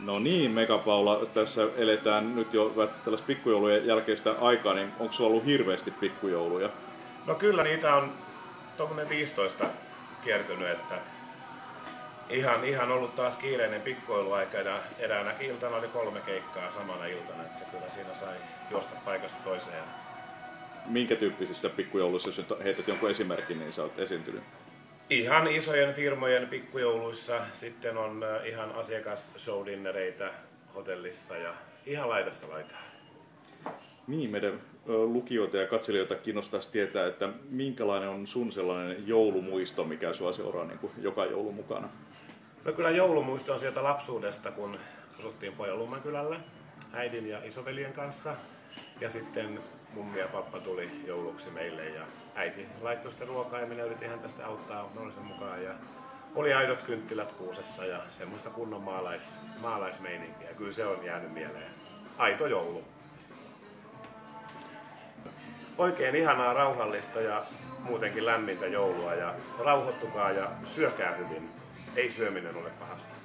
No niin, Megapaula, tässä eletään nyt jo tällaista pikkujoulujen jälkeistä aikaa, niin onko sulla ollut hirveästi pikkujouluja? No kyllä niitä on tuommoinen 15 kiertynyt, että ihan ollut taas kiireinen pikkujouluaika ja eräänäkin iltana oli 3 keikkaa samana iltana, että kyllä siinä sai juosta paikasta toiseen. Minkä tyyppisissä pikkujouluissa, jos nyt heität jonkun esimerkin, niin sä oot esiintynyt? Ihan isojen firmojen pikkujouluissa, sitten on ihan asiakas-showdinnereitä hotellissa ja ihan laidasta laitaa. Niin, meidän lukijoita ja katselijoita kiinnostaisi tietää, että minkälainen on sun sellainen joulumuisto, mikä sua seuraa niin kuin joka joulu mukana? No kyllä joulumuisto on sieltä lapsuudesta, kun asuttiin Pojanluuman kylällä äidin ja isoveljen kanssa. Ja sitten mummi ja pappa tuli jouluksi meille ja äiti laittoi sitten ruokaa ja minä yritin häntä sitten auttaa mahdollisen mukaan. Ja oli aidot kynttilät kuusessa ja semmoista kunnon maalaismeininkiä. Kyllä se on jäänyt mieleen. Aito joulu. Oikein ihanaa, rauhallista ja muutenkin lämmintä joulua ja rauhoittukaa ja syökää hyvin. Ei syöminen ole pahasta.